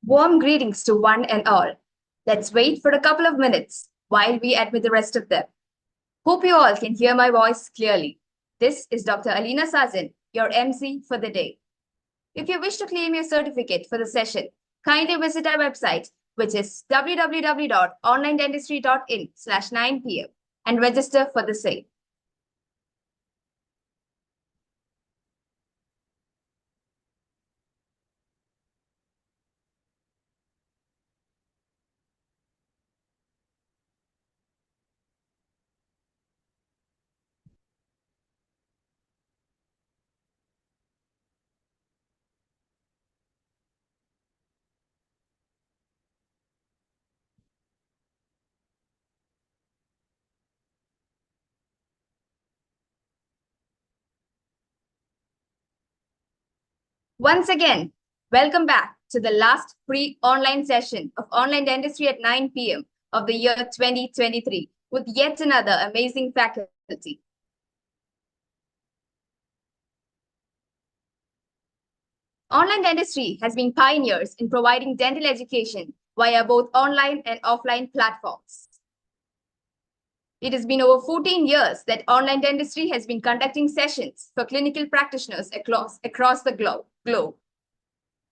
Warm greetings to one and all. Let's wait for a couple of minutes while we admit the rest of them. Hope you all can hear my voice clearly. This is Dr. Alina Sazin, your MC for the day. If you wish to claim your certificate for the session, kindly visit our website, which is www.onlinedentistry.in/9 p.m. and register for the same. Once again, welcome back to the last free online session of Online Dentistry at 9 p.m. of the year 2023 with yet another amazing faculty. Online Dentistry has been pioneers in providing dental education via both online and offline platforms. It has been over 14 years that Online Dentistry has been conducting sessions for clinical practitioners across the globe.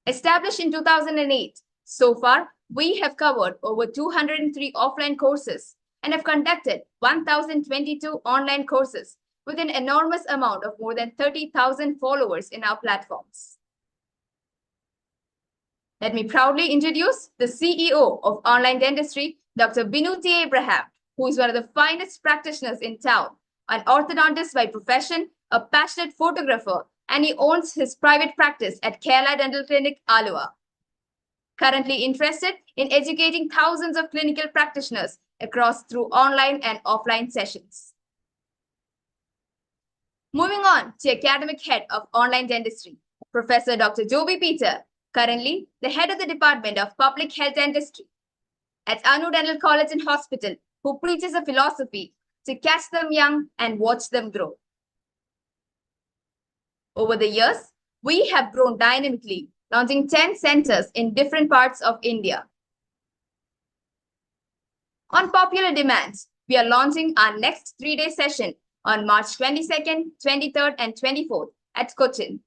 Established in 2008, so far, we have covered over 203 offline courses and have conducted 1,022 online courses with an enormous amount of more than 30,000 followers in our platforms. Let me proudly introduce the CEO of Online Dentistry, Dr. Binu T. Abraham, who is one of the finest practitioners in town, an orthodontist by profession, a passionate photographer, and he owns his private practice at Kerala Dental Clinic, Alua. Currently interested in educating thousands of clinical practitioners across through online and offline sessions. Moving on to academic head of Online Dentistry, Professor Dr. Joby Peter, currently the head of the Department of Public Health Dentistry at Anu Dental College and Hospital, who preaches a philosophy to catch them young and watch them grow. Over the years, we have grown dynamically, launching 10 centers in different parts of India. On popular demands, we are launching our next 3-day session on March 22nd, 23rd, and 24th at Cochin.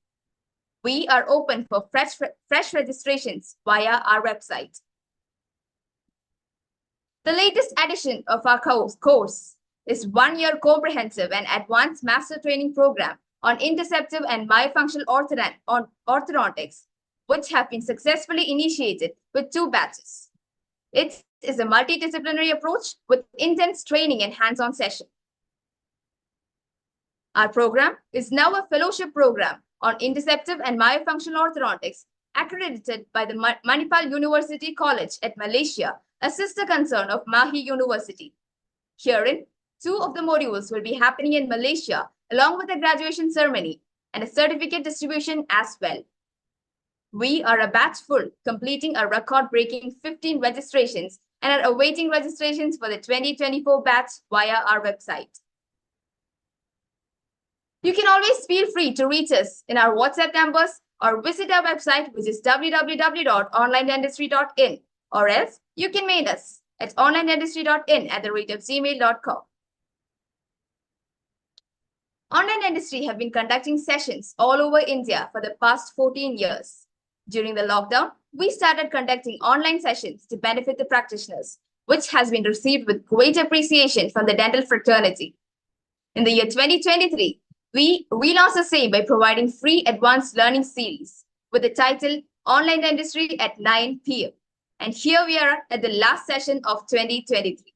We are open for fresh registrations via our website. The latest addition of our course is 1-year comprehensive and advanced master training program on interceptive and myofunctional orthodontics, which have been successfully initiated with 2 batches. It is a multidisciplinary approach with intense training and hands-on session. Our program is now a fellowship program on interceptive and myofunctional orthodontics accredited by the Manipal University College at Malaysia, a sister concern of Mahi University. Herein, 2 of the modules will be happening in Malaysia along with a graduation ceremony and a certificate distribution as well. We are a batch full, completing a record-breaking 15 registrations and are awaiting registrations for the 2024 batch via our website. You can always feel free to reach us in our WhatsApp numbers or visit our website, which is www.onlinedentistry.in, or else you can mail us at onlinedentistry.in@gmail.com. Online Dentistry have been conducting sessions all over India for the past 14 years. During the lockdown, we started conducting online sessions to benefit the practitioners, which has been received with great appreciation from the dental fraternity. In the year 2023, we relaunched the same by providing free advanced learning series with the title Online Dentistry at 9 p.m. And here we are at the last session of 2023.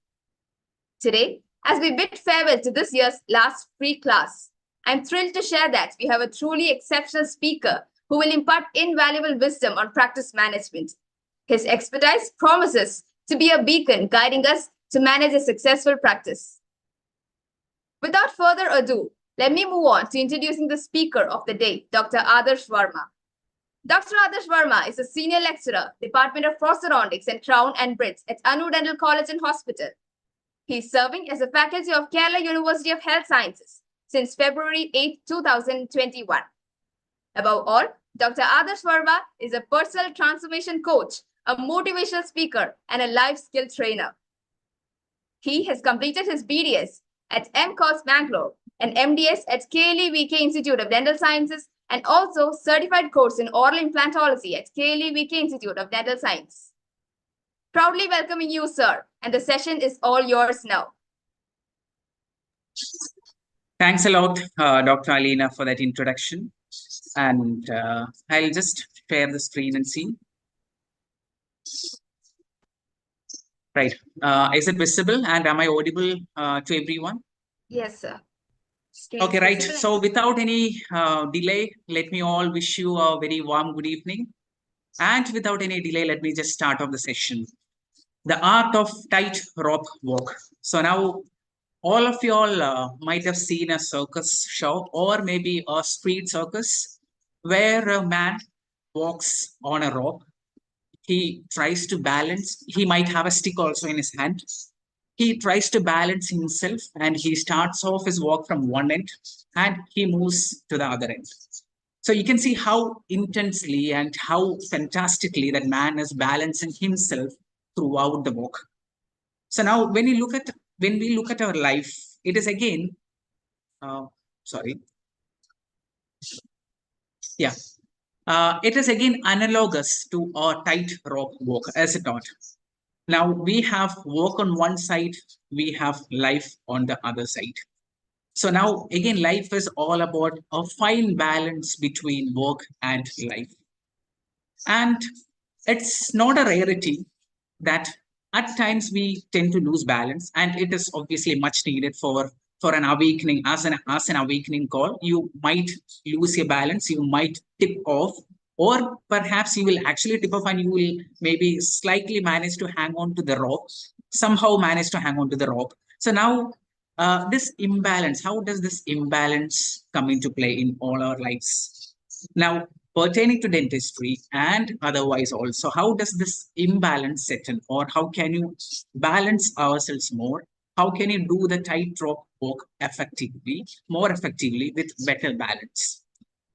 Today, as we bid farewell to this year's last free class, I'm thrilled to share that we have a truly exceptional speaker who will impart invaluable wisdom on practice management. His expertise promises to be a beacon guiding us to manage a successful practice. Without further ado, let me move on to introducing the speaker of the day, Dr. Adarsh Varma. Dr. Adarsh Varma is a senior lecturer, Department of Prosthodontics and Crown and Bridge at Anu Dental College and Hospital. He is serving as a faculty of Kerala University of Health Sciences since February 8, 2021. Above all, Dr. Adarsh Varma is a personal transformation coach, a motivational speaker, and a life skill trainer. He has completed his BDS at MCOS Bangalore and MDS at KLE-VK Institute of Dental Sciences, and also certified course in oral implantology at KLE-VK Institute of Dental Science. Proudly welcoming you, sir, and the session is all yours now. Thanks a lot, Dr. Alina, for that introduction. And I'll just share the screen and see. Right. Is it visible and am I audible to everyone? Yes, sir. Okay, right. So without any delay, let me all wish you a very warm good evening. And without any delay, let me just start off the session. The art of tight rope walk. So now all of you all might have seen a circus show or maybe a street circus where a man walks on a rope. He tries to balance. He might have a stick also in his hand. He tries to balance himself and he starts off his walk from one end and he moves to the other end. So you can see how intensely and how fantastically that man is balancing himself throughout the walk. So now when we look at our life, it is again, it is again analogous to a tight rope walk, as it not. Now we have work on one side, we have life on the other side. So now again, life is all about a fine balance between work and life. And it's not a rarity that at times we tend to lose balance, and it is obviously much needed for an awakening. As an awakening call, you might lose your balance, you might tip off, or perhaps you will actually tip off and you will maybe slightly manage to hang on to the rope, somehow manage to hang on to the rope. So now this imbalance, how does this imbalance come into play in all our lives? Now, pertaining to dentistry and otherwise also, how does this imbalance set in, or how can you balance ourselves more? How can you do the tightrope walk more effectively with better balance?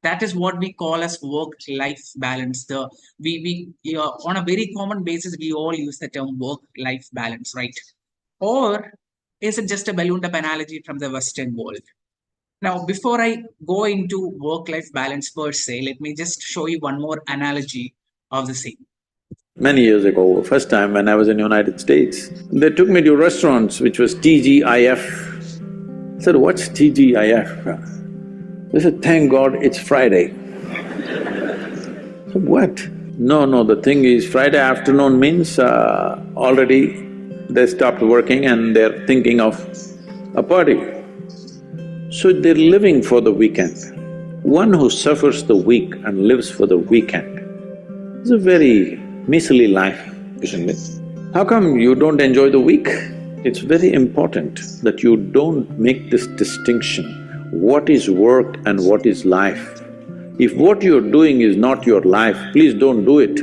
That is what we call as work-life balance. On a very common basis, we all use the term work-life balance, right? Or is it just a ballooned up analogy from the Western world? Now, before I go into work-life balance per se, let me just show you one more analogy of the same. Many years ago, first time when I was in United States, they took me to restaurants which was TGIF. I said, what's TGIF? They said, thank God it's Friday. So what? No, the thing is Friday afternoon means already they stopped working and they're thinking of a party. So they're living for the weekend. One who suffers the week and lives for the weekend is a very miserly life, isn't it? How come you don't enjoy the week? It's very important that you don't make this distinction, what is work and what is life. If what you're doing is not your life, please don't do it.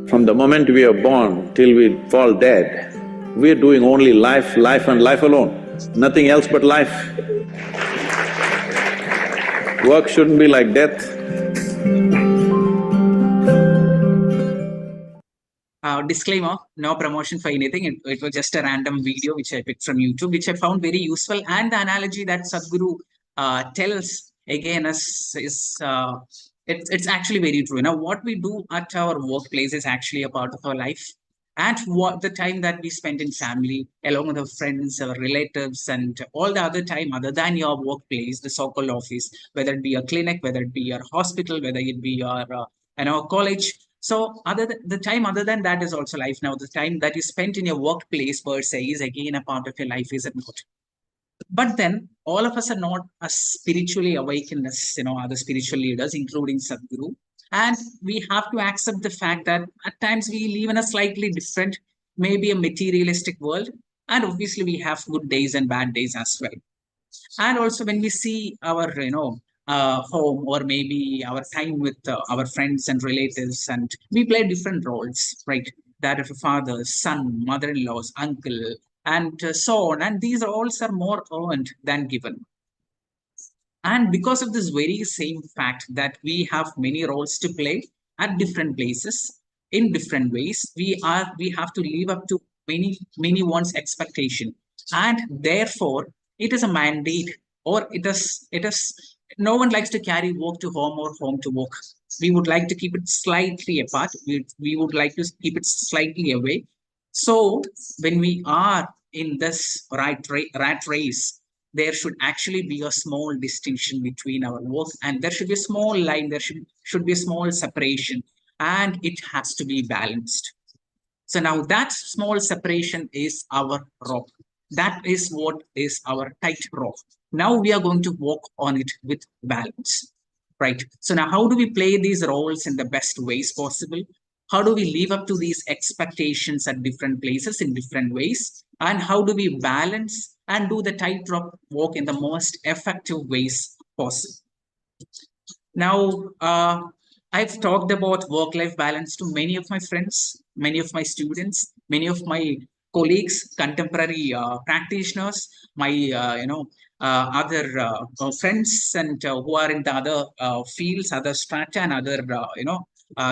From the moment we are born till we fall dead, we're doing only life, life and life alone, nothing else but life. Work shouldn't be like death. Disclaimer, no promotion for anything. It was just a random video which I picked from YouTube, which I found very useful. And the analogy that Sadhguru tells again it's actually very true. Now, what we do at our workplace is actually a part of our life. And what the time that we spend in family, along with our friends, our relatives, and all the other time other than your workplace, the so-called office, whether it be a clinic, whether it be your hospital, whether it be your college. So the time other than that is also life. Now, the time that you spent in your workplace per se is again a part of your life, is it not? But then all of us are not as spiritually awakened as other spiritual leaders, including Sadhguru. And we have to accept the fact that at times we live in a slightly different, maybe a materialistic world. And obviously we have good days and bad days as well. And also when we see our home, or maybe our time with our friends and relatives, and we play different roles, right? That of a father, son, mother-in-laws, uncle, and so on. And these roles are more earned than given. And because of this very same fact that we have many roles to play at different places in different ways, we have to live up to many one's expectation. And therefore it is a mandate, or it is no one likes to carry work to home or home to work. We would like to keep it slightly apart. We would like to keep it slightly away. So when we are in this rat race, there should actually be a small distinction between our work, and there should be a small line, there should be a small separation, and it has to be balanced. So now that small separation is our rope. That is what is our tight rope. Now we are going to walk on it with balance, right? So now how do we play these roles in the best ways possible? How do we live up to these expectations at different places in different ways? And how do we balance and do the tightrope walk in the most effective ways possible? Now, I've talked about work-life balance to many of my friends, many of my students, many of my colleagues, contemporary practitioners, my other friends, and who are in the other fields, other strata, and other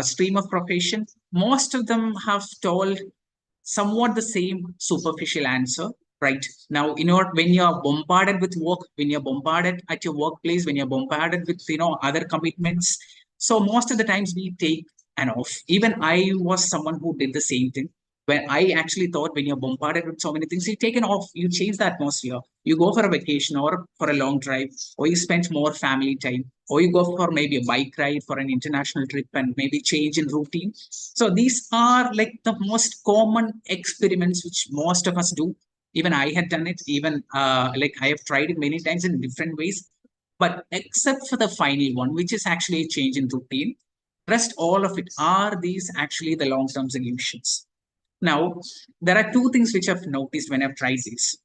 stream of profession. Most of them have told somewhat the same superficial answer, right? Now, when you're bombarded with work, when you're bombarded at your workplace, when you're bombarded with other commitments, so most of the times we take an off. Even I was someone who did the same thing. When I actually thought, when you're bombarded with so many things, you take an off, you change the atmosphere, you go for a vacation or for a long drive, or you spend more family time, or you go for maybe a bike ride for an international trip and maybe change in routine. So these are like the most common experiments which most of us do. Even I had done it, even like I have tried it many times in different ways. But except for the final one, which is actually a change in routine, rest all of it are these actually the long-term solutions. Now, there are two things which I've noticed when I've tried this.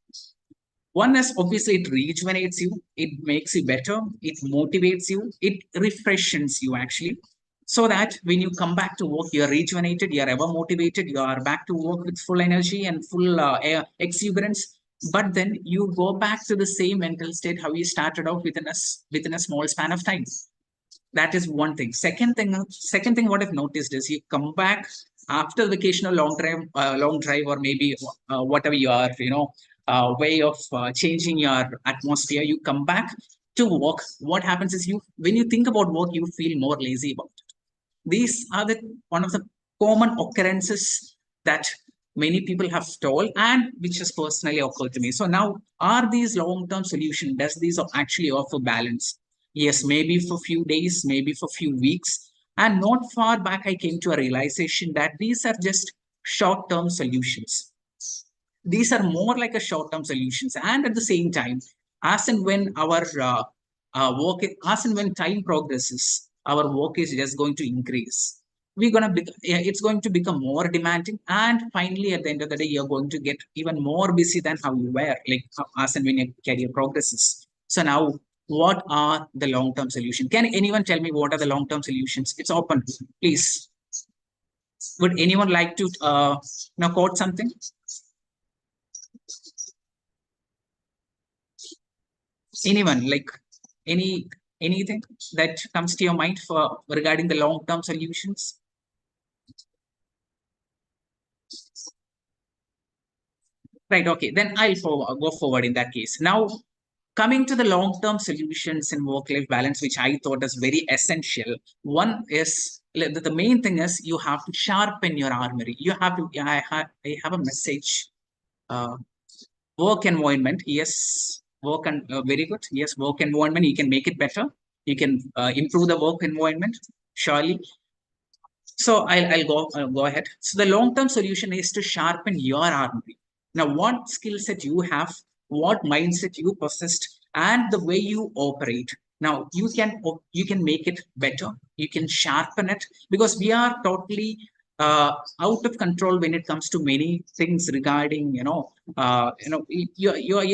One is obviously it rejuvenates you, it makes you better, it motivates you, it refreshes you actually. So that when you come back to work, you're rejuvenated, you're ever motivated, you are back to work with full energy and full exuberance. But then you go back to the same mental state how you started out within a small span of time. That is one thing. Second thing what I've noticed is you come back after vacation or long drive, or maybe whatever your way of changing your atmosphere. You come back to work. What happens is, when you think about work, you feel more lazy about it. These are one of the common occurrences that many people have told, and which has personally occurred to me. So now, are these long-term solutions? Does these actually offer balance? Yes, maybe for few days, maybe for few weeks. And not far back, I came to a realization that these are just short-term solutions. These are more like a short-term solutions. And at the same time, as and when our work, as and when time progresses, our work is just going to increase. It's going to become more demanding, and finally, at the end of the day, you're going to get even more busy than how you were, like as and when your career progresses. So now, what are the long-term solutions? Can anyone tell me what are the long-term solutions? It's open, please. Would anyone like to quote something? Anyone, like Anything that comes to your mind for regarding the long-term solutions? Right, okay, then go forward in that case. Now, coming to the long-term solutions in work-life balance, which I thought is very essential. One is the main thing is you have to sharpen your armory. You have to. I have a message. Uh, Work environment, yes. Work and very good. Yes, work environment. You can make it better. You can improve the work environment. Surely, so I'll go ahead. So the long-term solution is to sharpen your armory. Now, what skill set you have, what mindset you possessed, and the way you operate. Now you can make it better. You can sharpen it because we are totally out of control when it comes to many things regarding you're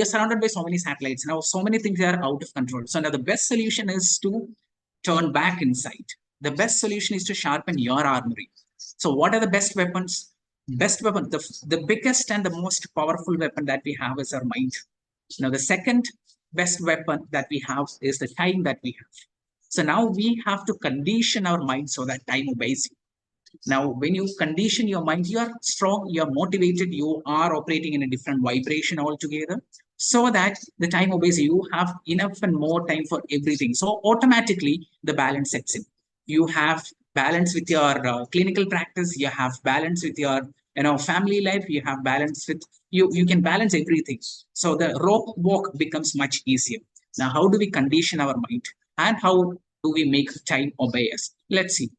surrounded by so many satellites now. So many things are out of control. So now the best solution is to turn back inside. The best solution is to sharpen your armory. So, what are the best weapons? Best weapon, the biggest and the most powerful weapon that we have is our mind. Now, the second best weapon that we have is the time that we have. So, now we have to condition our mind so that time obeys you. Now, when you condition your mind, you are strong, you are motivated, you are operating in a different vibration altogether, so that the time obeys you. You have enough and more time for everything. So automatically the balance sets in. You have balance with your clinical practice. You have balance with your family life. You have balance with you. You can balance everything. So the rope walk becomes much easier. Now, how do we condition our mind, and how do we make time obey us? Let's see.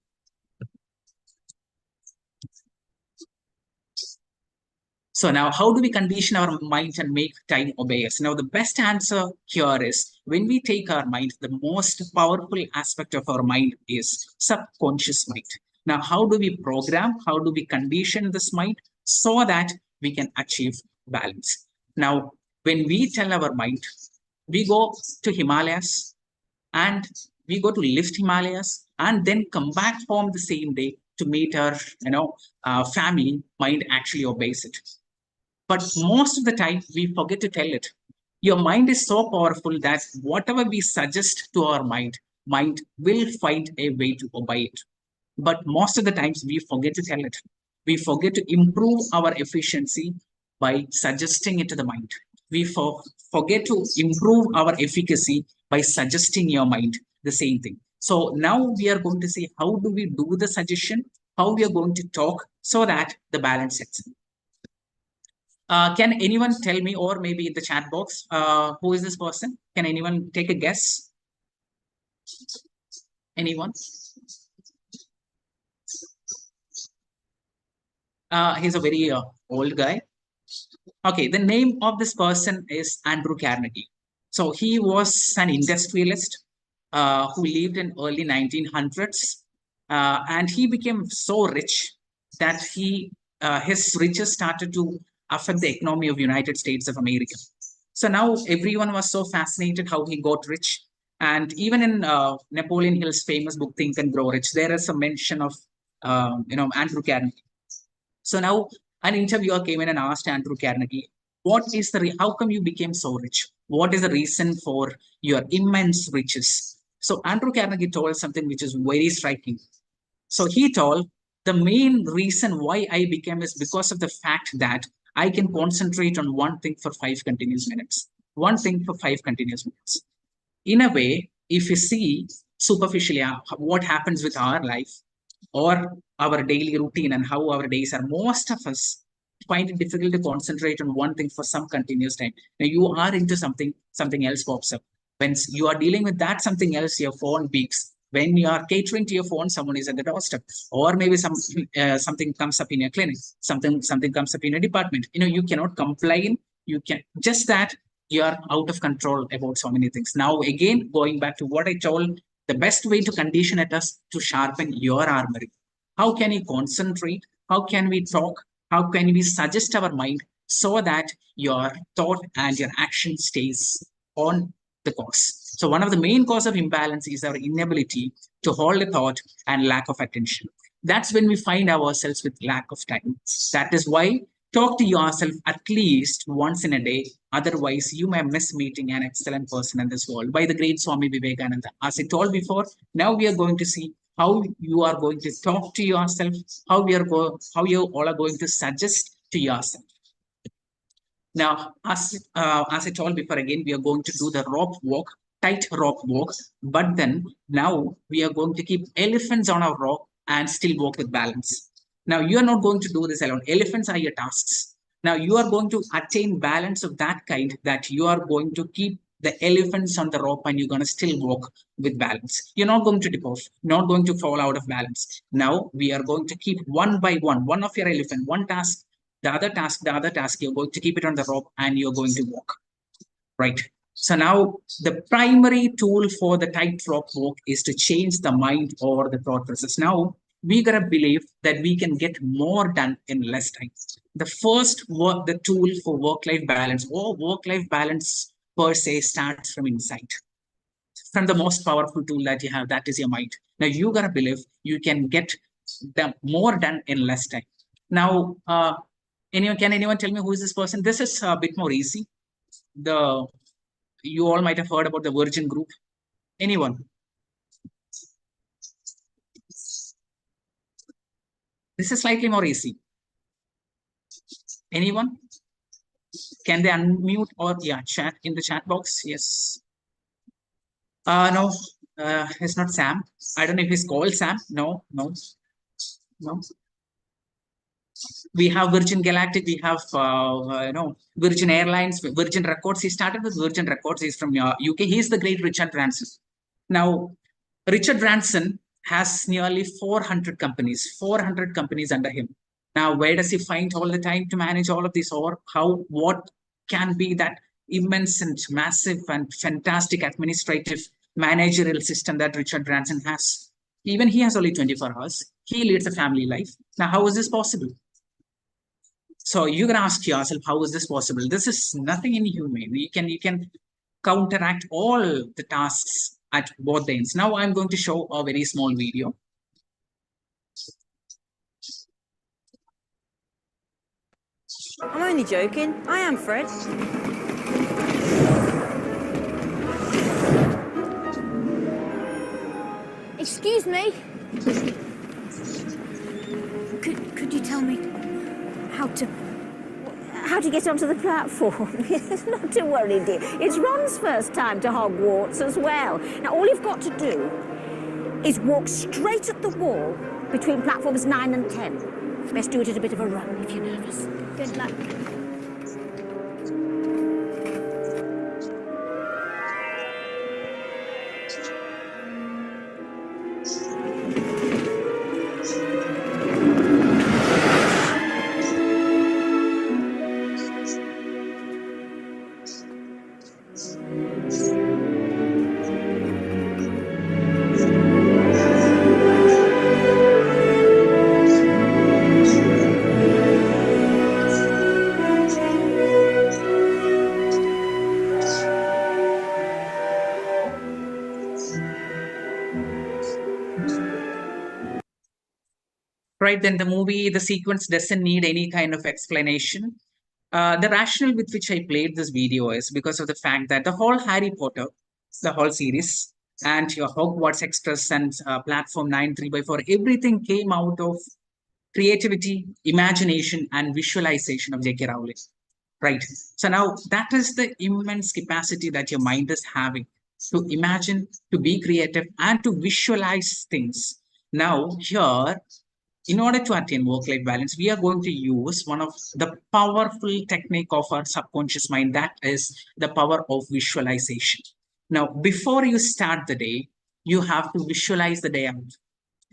So now, how do we condition our mind and make time obey us? Now, the best answer here is when we take our mind, the most powerful aspect of our mind is subconscious mind. Now, how do we program? How do we condition this mind so that we can achieve balance? Now, when we tell our mind, we go to Himalayas and we go to lift Himalayas and then come back home the same day to meet our family, mind actually obeys it. But most of the time, we forget to tell it. Your mind is so powerful that whatever we suggest to our mind will find a way to obey it. But most of the times, we forget to tell it. We forget to improve our efficiency by suggesting it to the mind. We forget to improve our efficacy by suggesting your mind the same thing. So now we are going to see how do we do the suggestion, how we are going to talk so that the balance sets in. Can anyone tell me, or maybe in the chat box, who is this person? Can anyone take a guess? Anyone? He's a very old guy. Okay, the name of this person is Andrew Carnegie. So he was an industrialist who lived in early 1900s, and he became so rich that his riches started to affect the economy of United States of America. So now everyone was so fascinated how he got rich. And even in Napoleon Hill's famous book, Think and Grow Rich, there is a mention of Andrew Carnegie. So now an interviewer came in and asked Andrew Carnegie, how come you became so rich? What is the reason for your immense riches? So Andrew Carnegie told something which is very striking. So he told, the main reason why I became is because of the fact that I can concentrate on one thing for 5 continuous minutes. One thing for 5 continuous minutes. In a way, if you see superficially what happens with our life or our daily routine and how our days are, most of us find it difficult to concentrate on one thing for some continuous time. Now you are into something else pops up. When you are dealing with that something else, your phone beeps. When you are catering to your phone, someone is at the doorstep, or maybe something comes up in your clinic, something comes up in your department. You cannot complain. You can just that you are out of control about so many things. Now again, going back to what I told, the best way to condition it is to sharpen your armory. How can you concentrate? How can we talk? How can we suggest our mind so that your thought and your action stays on the course? So one of the main cause of imbalance is our inability to hold a thought and lack of attention. That's when we find ourselves with lack of time. That is why Talk to yourself at least once in a day. Otherwise, you may miss meeting an excellent person in this world. By the great Swami Vivekananda. As I told before, now we are going to see how you are going to talk to yourself, how you all are going to suggest to yourself. Now, as I told before, again, we are going to do the rope walk, tight rope walk. But then now we are going to keep elephants on our rope and still walk with balance. Now, you are not going to do this alone. Elephants are your tasks. Now, you are going to attain balance of that kind that you are going to keep the elephants on the rope and you're going to still walk with balance. You're not going to dip off, not going to fall out of balance. Now, we are going to keep one by one of your elephant, one task, the other task, you're going to keep it on the rope and you're going to walk. Right. So now the primary tool for the tightrope walk is to change the mind or the thought process. Now we gotta believe that we can get more done in less time. The first work, the tool for work-life balance or work-life balance per se starts from inside. From the most powerful tool that you have, that is your mind. Now you gotta believe you can get more done in less time. Now, can anyone tell me who is this person? This is a bit more easy. You all might have heard about the Virgin Group. Anyone? This is slightly more easy. Anyone? Can they unmute or chat in the chat box? Yes. No, it's not Sam. I don't know if he's called Sam. No. We have Virgin Galactic, we have Virgin Airlines, Virgin Records. He started with Virgin Records. He's from UK. He's the great Richard Branson. Now, Richard Branson has nearly 400 companies under him. Now, where does he find all the time to manage all of this, or what can be that immense and massive and fantastic administrative managerial system that Richard Branson has? Even he has only 24 hours. He leads a family life. Now, how is this possible? So you can ask yourself, how is this possible? This is nothing inhumane. You can counteract all the tasks at both ends. Now I'm going to show a very small video. I'm only joking. I am Fred. Excuse me. Could you tell me how to get onto the platform? Not to worry, dear. It's Ron's first time to Hogwarts as well. Now, all you've got to do is walk straight at the wall between platforms 9 and 10. Best do it at a bit of a run if you're nervous. Good luck. Right, then the sequence doesn't need any kind of explanation. The rationale with which I played this video is because of the fact that the whole Harry Potter, the whole series, and your Hogwarts Express and Platform 9 3x4, everything came out of creativity, imagination, and visualization of J.K. Rowling. Right. So now that is the immense capacity that your mind is having to imagine, to be creative, and to visualize things. Now, here, in order to attain work-life balance, we are going to use one of the powerful technique of our subconscious mind, that is the power of visualization. Now, before you start the day, you have to visualize the day out.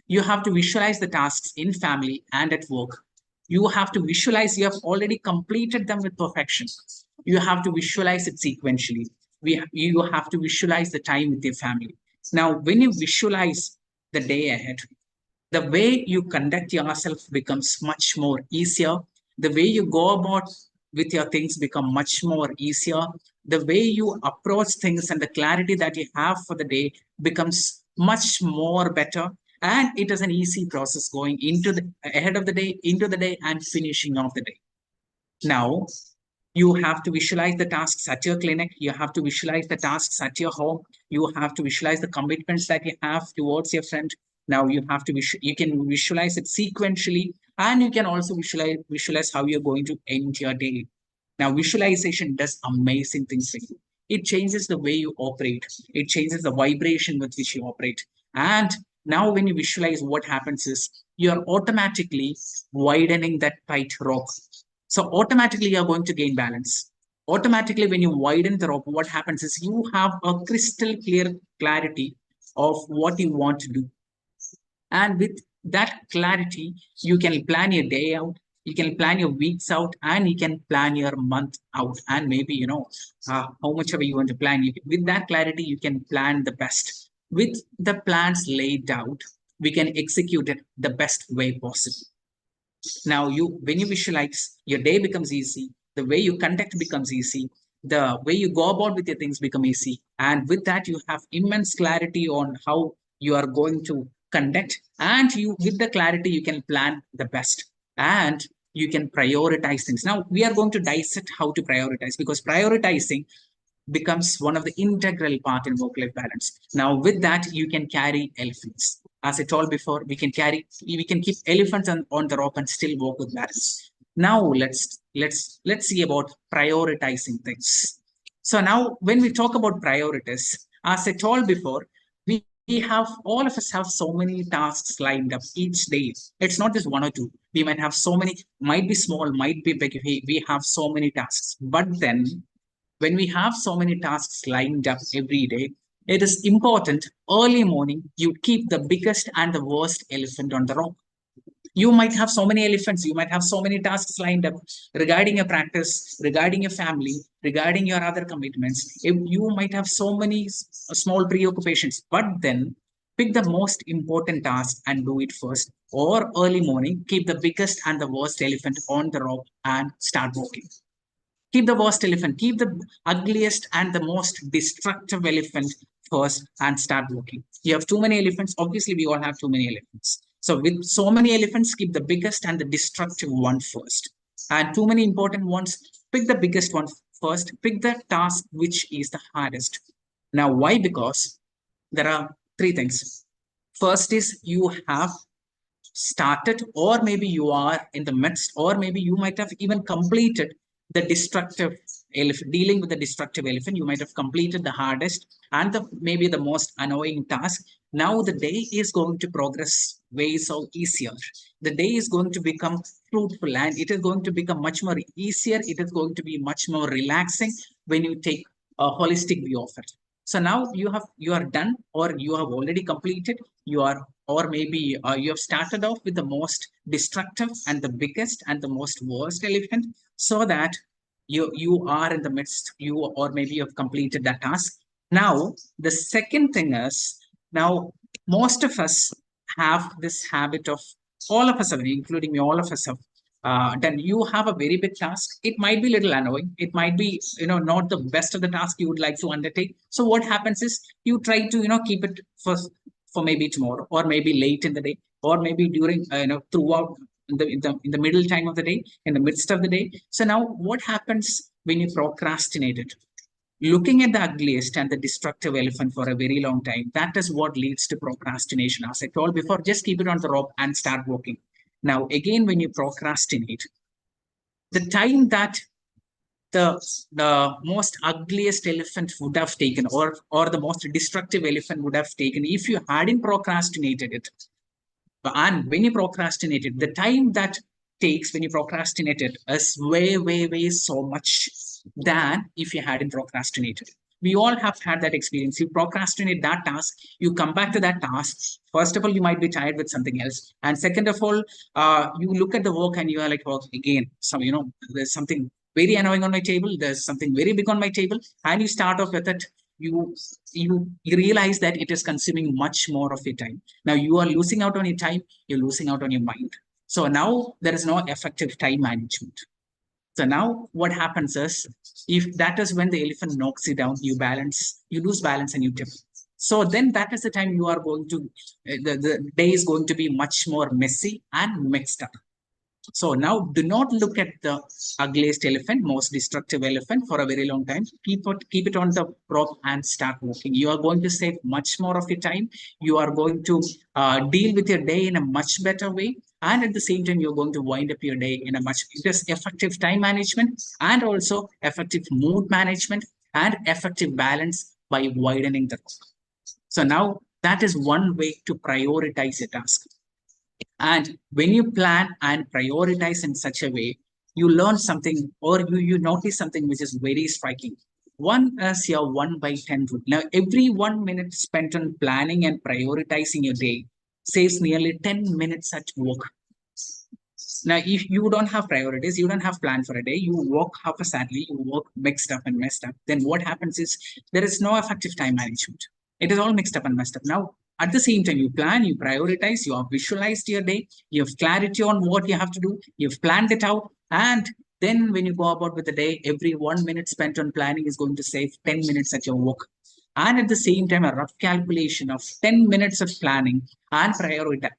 You have to visualize the tasks in family and at work. You have to visualize you have already completed them with perfection. You have to visualize it sequentially. You have to visualize the time with your family. Now, when you visualize the day ahead, the way you conduct yourself becomes much more easier. The way you go about with your things become much more easier. The way you approach things and the clarity that you have for the day becomes much more better. And it is an easy process going into the ahead of the day, into the day, and finishing off the day. Now, you have to visualize the tasks at your clinic. You have to visualize the tasks at your home. You have to visualize the commitments that you have towards your friend. Now you have to you can visualize it sequentially, and you can also visualize how you're going to end your day. Now, visualization does amazing things for you. It changes the way you operate. It changes the vibration with which you operate. And now, when you visualize, what happens is you're automatically widening that tight rope. So automatically you're going to gain balance. Automatically, when you widen the rope, what happens is you have a crystal clear clarity of what you want to do. And with that clarity, you can plan your day out, you can plan your weeks out, and you can plan your month out. And maybe, how much ever you want to plan, with that clarity, you can plan the best. With the plans laid out, we can execute it the best way possible. Now, when you visualize, your day becomes easy, the way you conduct becomes easy, the way you go about with your things become easy. And with that, you have immense clarity on how you are going to conduct. And you, with the clarity, you can plan the best. And you can prioritize things. Now, we are going to dissect how to prioritize, because prioritizing becomes one of the integral part in work-life balance. Now, with that, you can carry elephants. As I told before, we can keep elephants on the rope and still work with balance. Now, let's see about prioritizing things. So now, when we talk about priorities, as I told before, we have, all of us have so many tasks lined up each day. It's not just one or two. We might have so many, might be small, might be big. We have so many tasks. But then, when we have so many tasks lined up every day, it is important early morning you keep the biggest and the worst elephant on the rope. You might have so many elephants, you might have so many tasks lined up regarding your practice, regarding your family, regarding your other commitments. You might have so many small preoccupations, but then pick the most important task and do it first. Or early morning, keep the biggest and the worst elephant on the rope and start walking. Keep the worst elephant, keep the ugliest and the most destructive elephant first and start walking. You have too many elephants. Obviously, we all have too many elephants. So with so many elephants, keep the biggest and the destructive one first. And too many important ones, pick the biggest one first. Pick the task which is the hardest. Now, why? Because there are three things. First is you have started, or maybe you are in the midst, or maybe you might have even completed the destructive elephant. Dealing with the destructive elephant, you might have completed the hardest and maybe the most annoying task. Now the day is going to progress way so easier. The day is going to become fruitful, and it is going to become much more easier. It is going to be much more relaxing when you take a holistic view of it. So now you are done, or you have already completed. Or maybe you have started off with the most destructive and the biggest and the most worst elephant, so that you are in the midst. Or maybe you have completed that task. Now the second thing is, now most of us have this habit of, all of us have, including me, all of us have then you have a very big task. It might be a little annoying. It might be, not the best of the task you would like to undertake. So what happens is you try to, keep it for maybe tomorrow, or maybe late in the day, or maybe during, throughout in the middle time of the day, in the midst of the day. So now what happens when you procrastinate it? Looking at the ugliest and the destructive elephant for a very long time, that is what leads to procrastination. As I told before, just keep it on the rope and start walking. Now, again, when you procrastinate, the time that the most ugliest elephant would have taken, or the most destructive elephant would have taken, if you hadn't procrastinated it, and when you procrastinated, the time that takes when you procrastinated is way so much than if you hadn't procrastinated. We all have had that experience. You procrastinate that task, you come back to that task. First of all, you might be tired with something else, and second of all, you look at the work and you are like, well, again, so there's something very annoying on my table, there's something very big on my table, and you start off with it. You realize that it is consuming much more of your time. Now you are losing out on your time, you're losing out on your mind. So now there is no effective time management. So now what happens is, if that is when the elephant knocks you down, you lose balance and you tip. So then that is the time you are going to, the day is going to be much more messy and mixed up. So now do not look at the ugliest elephant, most destructive elephant for a very long time. Keep it on the prop and start walking. You are going to save much more of your time. You are going to deal with your day in a much better way. And at the same time, you're going to wind up your day in a much effective time management and also effective mood management and effective balance by widening the rope. So now that is one way to prioritize a task. And when you plan and prioritize in such a way, you learn something or you notice something which is very striking. One is your 1/10 rule. Now, every 1 minute spent on planning and prioritizing your day saves nearly 10 minutes at work. Now, if you don't have priorities, you don't have plan for a day, you work haphazardly, you work mixed up and messed up, then what happens is there is no effective time management. It is all mixed up and messed up. Now, at the same time, you plan, you prioritize, you have visualized your day, you have clarity on what you have to do, you've planned it out, and then when you go about with the day, every 1 minute spent on planning is going to save 10 minutes at your work. And at the same time, a rough calculation of 10 minutes of planning and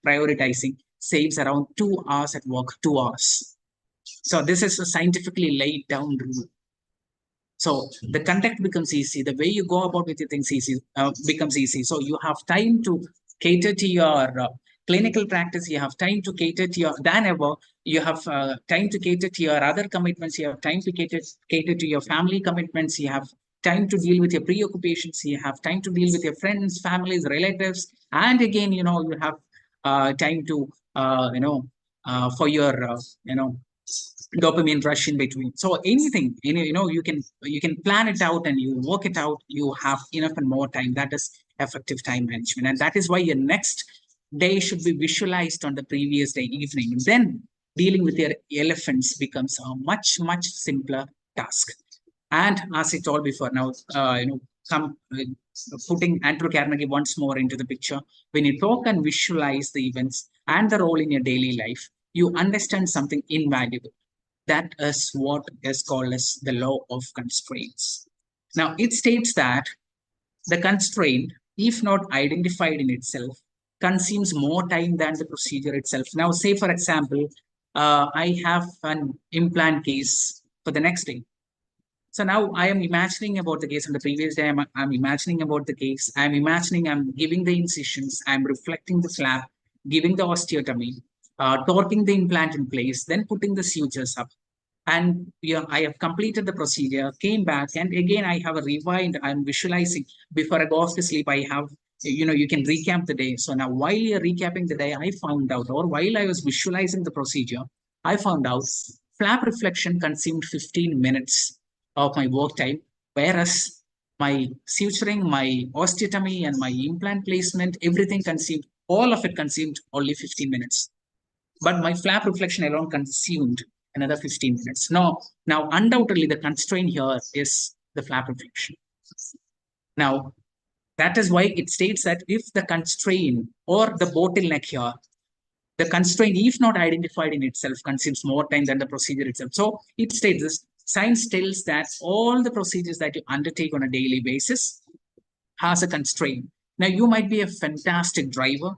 prioritizing saves around 2 hours at work, 2 hours. So this is a scientifically laid down rule. So the conduct becomes easy. The way you go about with your things becomes easy. So you have time to cater to your clinical practice. You have time to cater to your than ever. You have time to cater to your other commitments. You have time to cater to your family commitments. You have time to deal with your preoccupations. You have time to deal with your friends, families, relatives, and again, you have time to for your dopamine rush in between. So anything, you can plan it out and you work it out. You have enough and more time. That is effective time management, and that is why your next day should be visualized on the previous day evening. Then dealing with your elephants becomes a much simpler task. And as I told before, now putting Andrew Carnegie once more into the picture. When you talk and visualize the events and the role in your daily life, you understand something invaluable. That is what is called as the law of constraints. Now, it states that the constraint, if not identified in itself, consumes more time than the procedure itself. Now, say, for example, I have an implant case for the next day. So now I am imagining about the case. On the previous day, I'm imagining about the case. I'm imagining I'm giving the incisions. I'm reflecting the flap, giving the osteotomy, torquing the implant in place, then putting the sutures up. And I have completed the procedure, came back, and again I have a rewind. I'm visualizing before I go off to sleep. I have, you can recap the day. So now while you're recapping the day, I found out, or while I was visualizing the procedure, I found out flap reflection consumed 15 minutes of my work time, whereas my suturing, my osteotomy, and my implant placement, everything consumed, all of it consumed only 15 minutes. But my flap reflection alone consumed another 15 minutes. Now undoubtedly, the constraint here is the flap reflection. Now, that is why it states that if the constraint or the bottleneck here, the constraint, if not identified in itself, consumes more time than the procedure itself. So it states this. Science tells that all the procedures that you undertake on a daily basis has a constraint. Now, you might be a fantastic driver,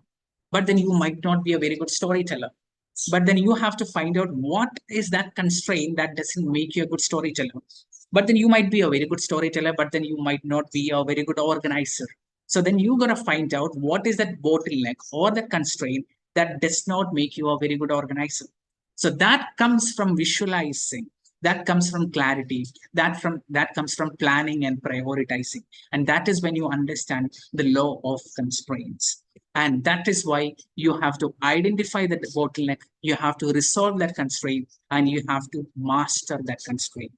but then you might not be a very good storyteller. But then you have to find out what is that constraint that doesn't make you a good storyteller. But then you might be a very good storyteller, but then you might not be a very good organizer. So then you're going to find out what is that bottleneck or that constraint that does not make you a very good organizer. So that comes from visualizing. That comes from clarity. That comes from planning and prioritizing. And that is when you understand the law of constraints. And that is why you have to identify the bottleneck, you have to resolve that constraint, and you have to master that constraint.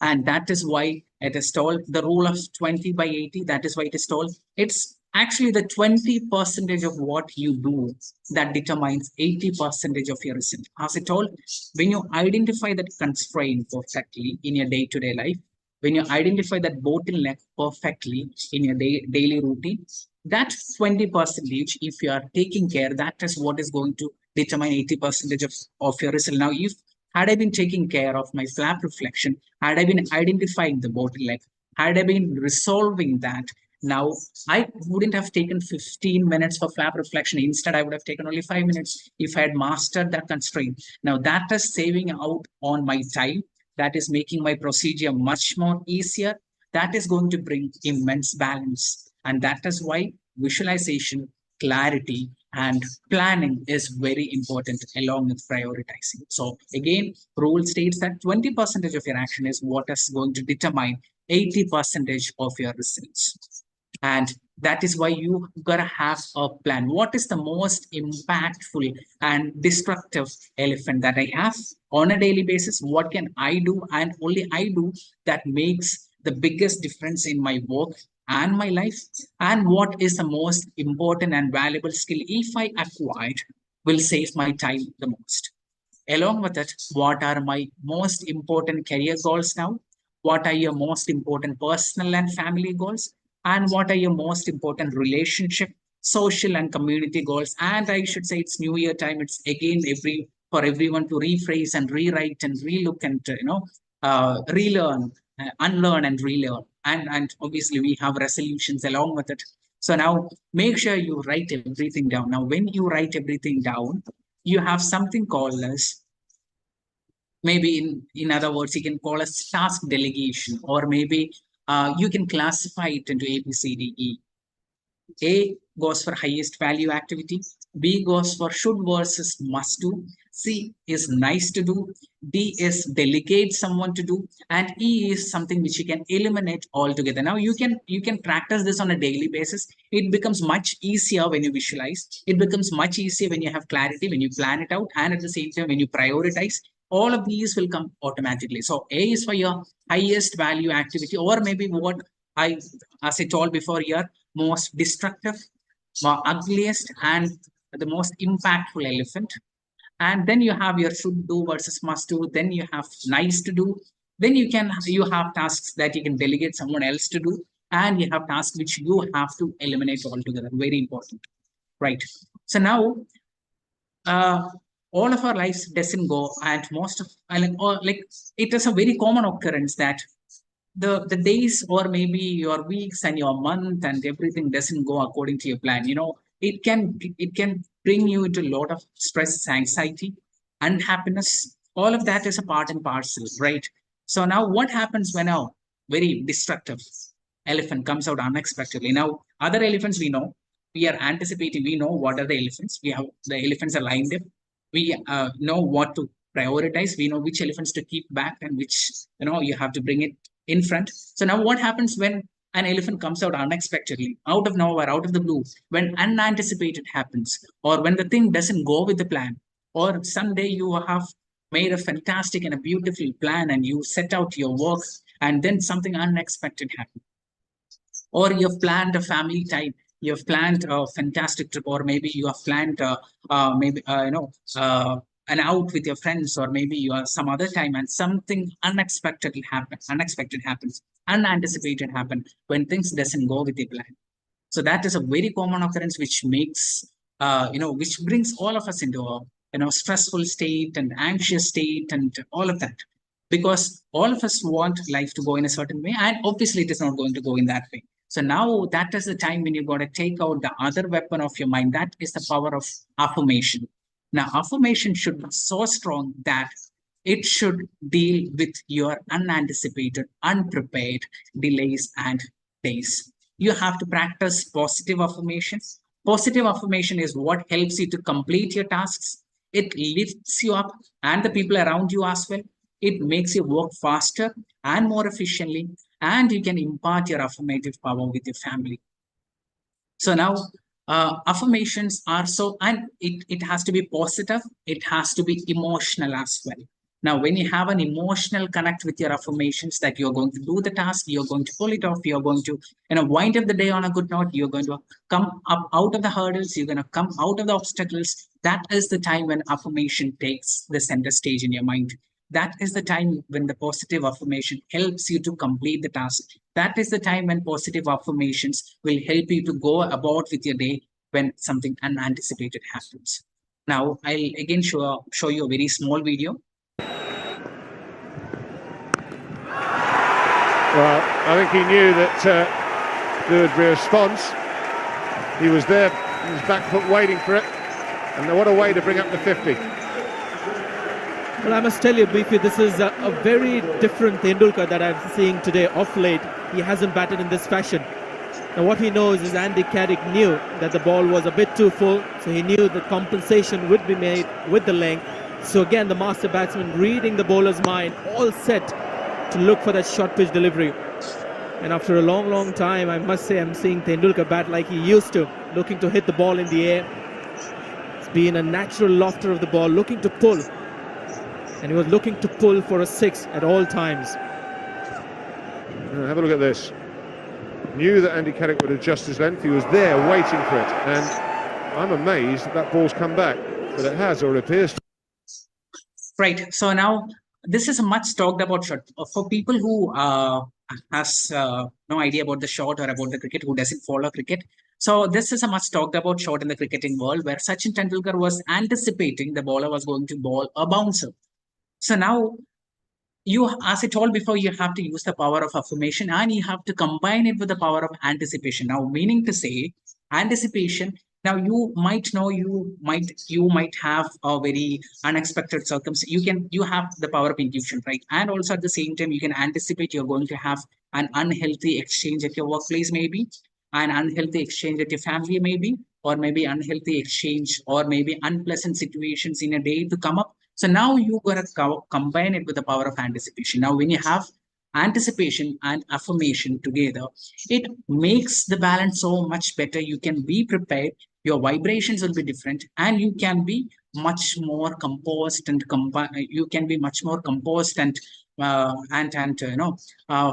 And that is why it is told the rule of 20/80. That is why it is told it's actually the 20% of what you do that determines 80% of your result. As I told, when you identify that constraint perfectly in your day-to-day life, when you identify that bottleneck perfectly in your daily routine, that 20%, if you are taking care, that is what is going to determine 80% of your result. Now, if had I been taking care of my flap reflection, had I been identifying the bottleneck, had I been resolving that, Now, I wouldn't have taken 15 minutes for flap reflection. Instead, I would have taken only 5 minutes if I had mastered that constraint. Now, that is saving out on my time. That is making my procedure much more easier. That is going to bring immense balance. And that is why visualization, clarity, and planning is very important along with prioritizing. So again, rule states that 20% of your action is what is going to determine 80% of your results. And that is why you gotta have a plan. What is the most impactful and destructive elephant that I have on a daily basis? What can I do and only I do that makes the biggest difference in my work and my life? And what is the most important and valuable skill if I acquired will save my time the most? Along with it, what are my most important career goals now? What are your most important personal and family goals? And what are your most important relationship, social and community goals? And I should say it's New Year time. It's again for everyone to rephrase and rewrite and relook and relearn, unlearn and relearn. And obviously we have resolutions along with it. So now make sure you write everything down. Now, when you write everything down, you have something called as, maybe in other words, you can call as task delegation, or maybe you can classify it into A, B, C, D, E. A goes for highest value activity, B goes for should versus must do, C is nice to do, D is delegate someone to do, and E is something which you can eliminate altogether. Now you can practice this on a daily basis. It becomes much easier when you visualize. It becomes much easier when you have clarity, when you plan it out, and at the same time when you prioritize. All of these will come automatically. So A is for your highest value activity, or maybe what as I told before here, most destructive, ugliest, and the most impactful elephant. And then you have your should do versus must do. Then you have nice to do. Then you have tasks that you can delegate someone else to do, and you have tasks which you have to eliminate altogether. Very important, right? So now, all of our lives doesn't go, and most of like it is a very common occurrence that the days or maybe your weeks and your month and everything doesn't go according to your plan. It can bring you into a lot of stress, anxiety, unhappiness. All of that is a part and parcel, right? So now what happens when a very destructive elephant comes out unexpectedly? Now other elephants, we are anticipating, we know what are the elephants, we have the elephants are lined up, we know what to prioritize, we know which elephants to keep back and which you have to bring it in front. So now what happens when an elephant comes out unexpectedly, out of nowhere, out of the blue, when unanticipated happens, or when the thing doesn't go with the plan, or someday you have made a fantastic and a beautiful plan and you set out your work and then something unexpected happens, or you've planned a family time, you've planned a fantastic trip, or maybe you have planned an out with your friends, or maybe you are some other time and something unexpected happens, unanticipated happen, when things doesn't go with the plan. So that is a very common occurrence which makes which brings all of us into a stressful state and anxious state and all of that, because all of us want life to go in a certain way, and obviously it is not going to go in that way. So now that is the time when you got to take out the other weapon of your mind. That is the power of affirmation. Now, affirmation should be so strong that it should deal with your unanticipated, unprepared delays and days. You have to practice positive affirmations. Positive affirmation is what helps you to complete your tasks. It lifts you up and the people around you as well. It makes you work faster and more efficiently, and you can impart your affirmative power with your family. So now affirmations are and it has to be positive, it has to be emotional as well. Now, when you have an emotional connect with your affirmations that you're going to do the task, you're going to pull it off, you're going to wind up the day on a good note, you're going to come up out of the hurdles, you're going to come out of the obstacles, that is the time when affirmation takes the center stage in your mind. That is the time when the positive affirmation helps you to complete the task. That is the time when positive affirmations will help you to go about with your day when something unanticipated happens. Now, I'll again show you a very small video. Well, I think he knew that Fluid response. He was there, his back foot waiting for it. And what a way to bring up the 50. Well, I must tell you, Beefy, this is a very different Tendulkar that I'm seeing today off late. He hasn't batted in this fashion. Now, what he knows is Andy Carrick knew that the ball was a bit too full, so he knew that compensation would be made with the length. So again, the master batsman reading the bowler's mind, all set to look for that short pitch delivery. And after a long, long time, I must say I'm seeing Tendulkar bat like he used to, looking to hit the ball in the air. It's been a natural lofter of the ball, looking to pull. And he was looking to pull for a 6 at all times. Have a look at this. Knew that Andy Carrick would adjust his length. He was there waiting for it. And I'm amazed that ball's come back. But it has, or it appears to. Right. So now this is a much talked about shot for people who has no idea about the shot or about the cricket, who doesn't follow cricket. So this is a much talked about shot in the cricketing world where Sachin Tendulkar was anticipating the bowler was going to bowl a bouncer. So now you, as I told before, you have to use the power of affirmation and you have to combine it with the power of anticipation. Now, meaning to say anticipation. Now you might know, you might have a very unexpected circumstance. You have the power of intuition, right? And also at the same time, you can anticipate you're going to have an unhealthy exchange at your workplace, maybe an unhealthy exchange at your family, maybe, or maybe unhealthy exchange, or maybe unpleasant situations in a day to come up. So now you gotta combine it with the power of anticipation. Now, when you have anticipation and affirmation together, it makes the balance so much better. You can be prepared, your vibrations will be different, and you can be much more composed and you can be much more composed and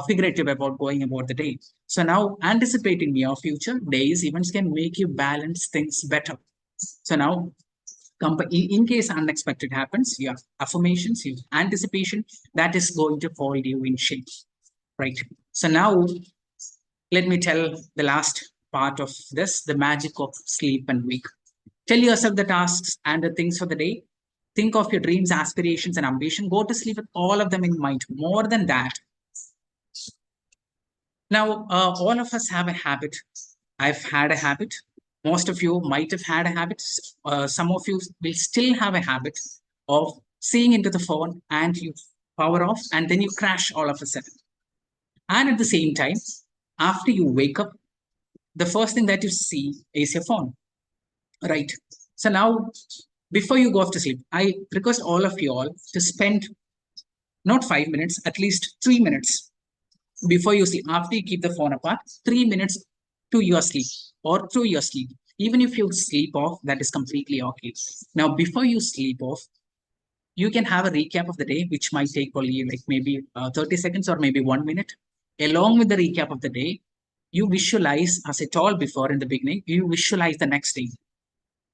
figurative about going about the day. So now anticipating your future days, events can make you balance things better. So now in case unexpected happens, your affirmations, your anticipation, that is going to hold you in shape, right? So now let me tell the last part of this, the magic of sleep and wake. Tell yourself the tasks and the things for the day. Think of your dreams, aspirations, and ambition. Go to sleep with all of them in mind. More than that, now all of us have a habit. I've had a habit. Most of you might have had a habit. Some of you will still have a habit of seeing into the phone and you power off and then you crash all of a sudden. And at the same time, after you wake up, the first thing that you see is your phone, right? So now, before you go off to sleep, I request all of you all to spend not 5 minutes, at least 3 minutes before you sleep. After you keep the phone apart, 3 minutes to your sleep or through your sleep. Even if you sleep off, that is completely okay. Now, before you sleep off, you can have a recap of the day, which might take only like maybe 30 seconds or maybe 1 minute. Along with the recap of the day, you visualize, as I told before in the beginning, you visualize the next day.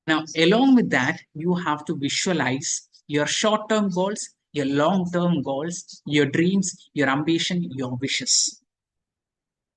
Now, along with that, you have to visualize your short-term goals, your long-term goals, your dreams, your ambition, your wishes.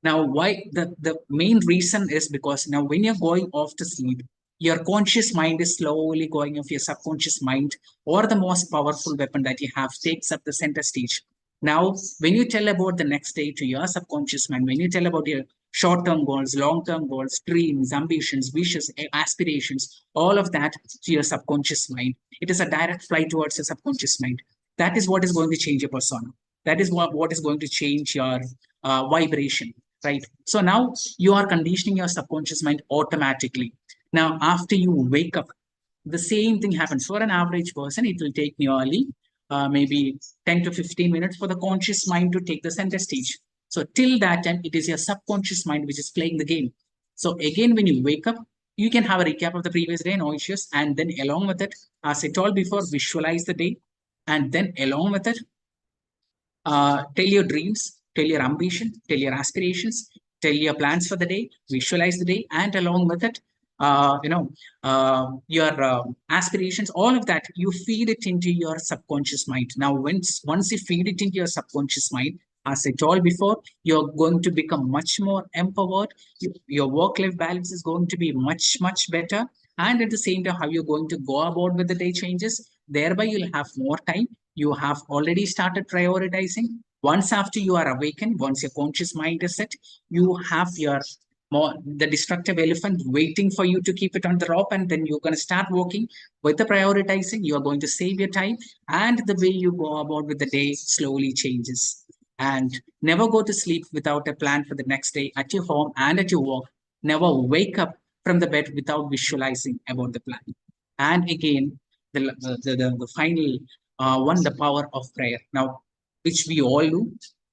Now, why the main reason is because now when you're going off to sleep, your conscious mind is slowly going off, your subconscious mind, or the most powerful weapon that you have, takes up the center stage. Now, when you tell about the next day to your subconscious mind, when you tell about your short-term goals, long-term goals, dreams, ambitions, wishes, aspirations, all of that to your subconscious mind, it is a direct flight towards your subconscious mind. That is what is going to change your persona. That is what is going to change your vibration, right? So now you are conditioning your subconscious mind automatically. Now, after you wake up, the same thing happens. For an average person, it will take nearly maybe 10 to 15 minutes for the conscious mind to take the center stage. So till that time, it is your subconscious mind which is playing the game. So again, when you wake up, you can have a recap of the previous day, no issues. And then along with it, as I told before, visualize the day. And then along with it, tell your dreams, tell your ambition, tell your aspirations, tell your plans for the day, visualize the day, and along with it, your aspirations, all of that, you feed it into your subconscious mind. Now, once you feed it into your subconscious mind, as I told before, you're going to become much more empowered. Your work-life balance is going to be much, much better. And at the same time, how you're going to go about with the day changes, thereby you'll have more time. You have already started prioritizing. Once after you are awakened, once your conscious mind is set, you have your more the destructive elephant waiting for you to keep it on the rope, and then you're going to start walking with the prioritizing. You are going to save your time, and the way you go about with the day slowly changes. And never go to sleep without a plan for the next day at your home and at your work. Never wake up from the bed without visualizing about the plan. And again, the final one, the power of prayer. Now, which we all do.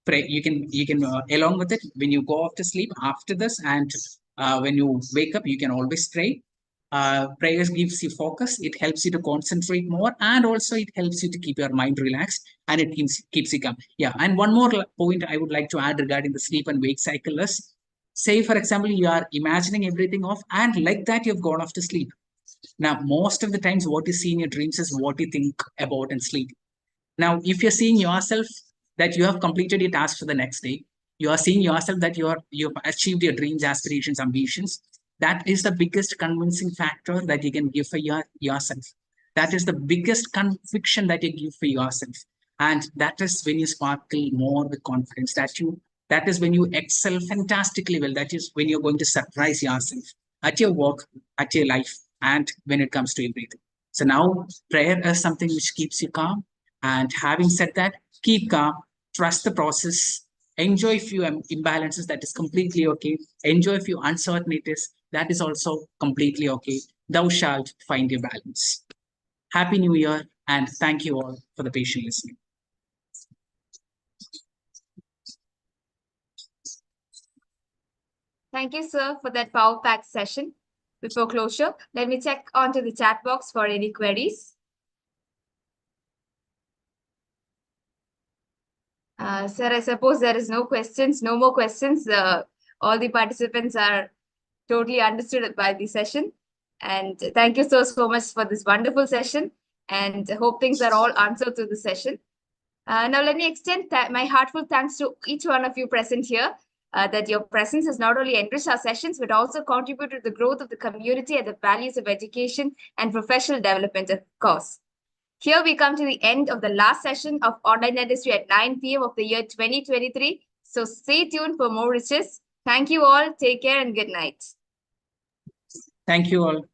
Pray. You can along with it, when you go off to sleep after this, and when you wake up, you can always pray. Prayers gives you focus. It helps you to concentrate more, and also it helps you to keep your mind relaxed, and it keeps you calm. Yeah, and one more point I would like to add regarding the sleep and wake cycle is, say for example, you are imagining everything off, and like that you've gone off to sleep. Now, most of the times, what you see in your dreams is what you think about in sleep. Now, if you're seeing yourself that you have completed your task for the next day, you are seeing yourself that you've achieved your dreams, aspirations, ambitions. That is the biggest convincing factor that you can give for yourself. That is the biggest conviction that you give for yourself, and that is when you sparkle more with confidence. That is when you excel fantastically well. That is when you're going to surprise yourself at your work, at your life, and when it comes to everything. So now prayer is something which keeps you calm. And having said that, keep calm, trust the process, enjoy a few imbalances, that is completely okay. Enjoy a few uncertainties, that is also completely okay. Thou shalt find your balance. Happy New Year, and thank you all for the patient listening. Thank you, sir, for that power-packed session. Before closure, let me check onto the chat box for any queries. Sir, I suppose there is no more questions. All the participants are totally understood by the session. And thank you so much for this wonderful session. And hope things are all answered through the session. Now, let me extend my heartfelt thanks to each one of you present here. That your presence has not only enriched our sessions, but also contributed to the growth of the community and the values of education and professional development, of course. Here we come to the end of the last session of Online Dentistry at 9 p.m. of the year 2023. So stay tuned for more riches. Thank you all. Take care and good night. Thank you all.